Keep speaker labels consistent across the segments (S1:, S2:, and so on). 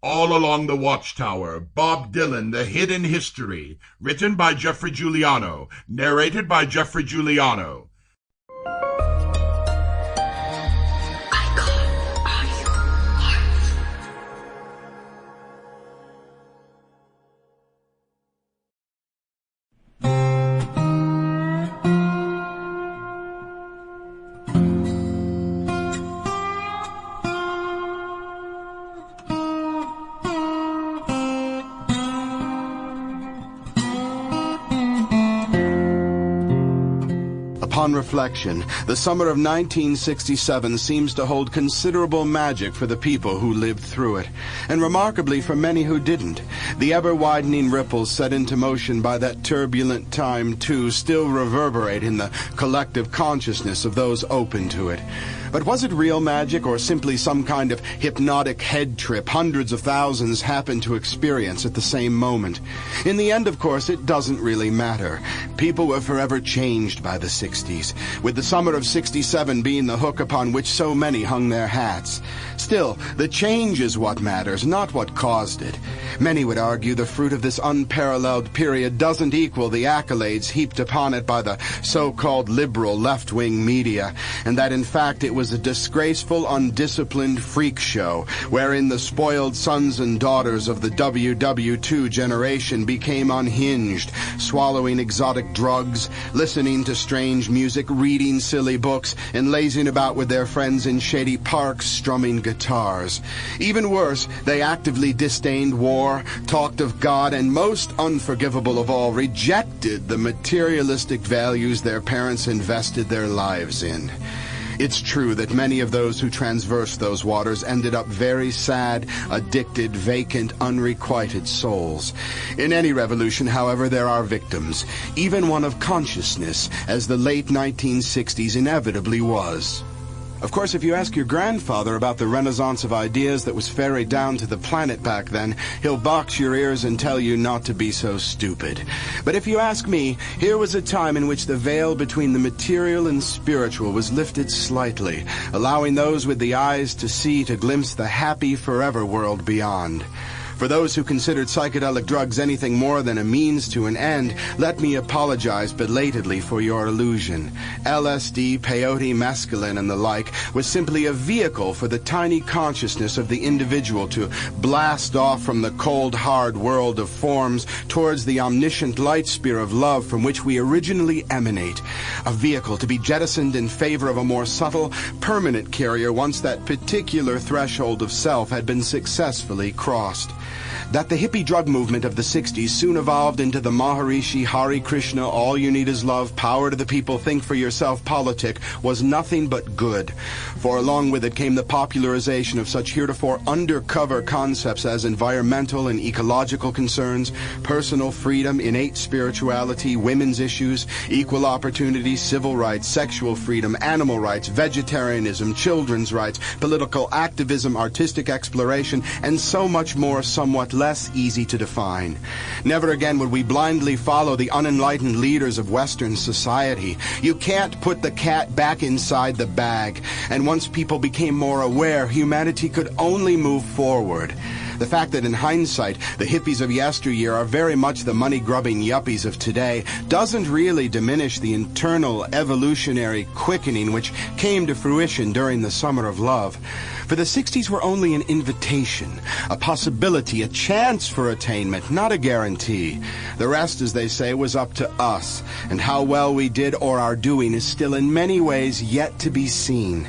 S1: All Along the Watchtower, Bob Dylan, The Hidden History, written by Geoffrey Giuliano, narrated by Geoffrey Giuliano.
S2: Upon reflection, the summer of 1967 seems to hold considerable magic for the people who lived through it, and remarkably for many who didn't. The ever-widening ripples set into motion by that turbulent time, too, still reverberate in the collective consciousness of those open to it. But was it real magic or simply some kind of hypnotic head trip hundreds of thousands happened to experience at the same moment? In the end, of course, it doesn't really matter. People were forever changed by the 60s, with the summer of 67 being the hook upon which so many hung their hats. Still, the change is what matters, not what caused it. Many would argue the fruit of this unparalleled period doesn't equal the accolades heaped upon it by the so-called liberal left-wing media, and that in fact it was a disgraceful, undisciplined freak show wherein the spoiled sons and daughters of the WW2 generation became unhinged, swallowing exotic drugs, listening to strange music, reading silly books, and lazing about with their friends in shady parks strumming guitars. Even worse, they actively disdained war, talked of God, and most unforgivable of all, rejected the materialistic values their parents invested their lives in. It's true that many of those who traversed those waters ended up very sad, addicted, vacant, unrequited souls. In any revolution, however, there are victims, even one of consciousness, as the late 1960s inevitably was. Of course, if you ask your grandfather about the renaissance of ideas that was ferried down to the planet back then, he'll box your ears and tell you not to be so stupid. But if you ask me, here was a time in which the veil between the material and spiritual was lifted slightly, allowing those with the eyes to see to glimpse the happy forever world beyond. For those who considered psychedelic drugs anything more than a means to an end, let me apologize belatedly for your illusion. LSD, peyote, mescaline, and the like was simply a vehicle for the tiny consciousness of the individual to blast off from the cold, hard world of forms towards the omniscient light sphere of love from which we originally emanate. A vehicle to be jettisoned in favor of a more subtle, permanent carrier once that particular threshold of self had been successfully crossed. That the hippie drug movement of the 60s soon evolved into the Maharishi, Hare Krishna, all you need is love, power to the people, think for yourself politic was nothing but good. For along with it came the popularization of such heretofore undercover concepts as environmental and ecological concerns, personal freedom, innate spirituality, women's issues, equal opportunity, civil rights, sexual freedom, animal rights, vegetarianism, children's rights, political activism, artistic exploration, and so much more somewhat less easy to define. Never again would we blindly follow the unenlightened leaders of Western society. You can't put the cat back inside the bag, and once people became more aware, humanity could only move forward. The fact that in hindsight, the hippies of yesteryear are very much the money-grubbing yuppies of today doesn't really diminish the internal evolutionary quickening which came to fruition during the Summer of Love. For the 60s were only an invitation, a possibility, a chance for attainment, not a guarantee. The rest, as they say, was up to us, and how well we did or are doing is still in many ways yet to be seen.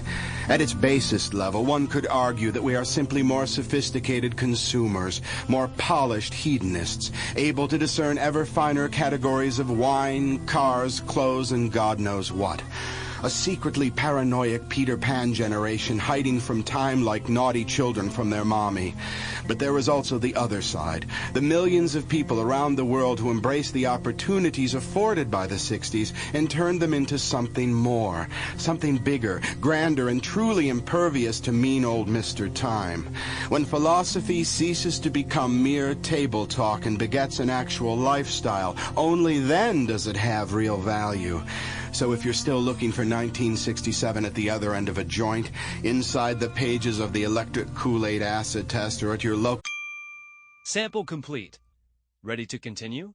S2: At its basest level, one could argue that we are simply more sophisticated consumers, more polished hedonists, able to discern ever finer categories of wine, cars, clothes, and God knows what. A secretly paranoid Peter Pan generation hiding from time like naughty children from their mommy. But there was also the other side, the millions of people around the world who embraced the opportunities afforded by the 60s and turned them into something more, something bigger, grander, and truly impervious to mean old Mr. Time. When philosophy ceases to become mere table talk and begets an actual lifestyle, only then does it have real value. So if you're still looking for 1967 at the other end of a joint, inside the pages of the electric Kool-Aid acid test, or at your local
S3: Sample complete. Ready to continue?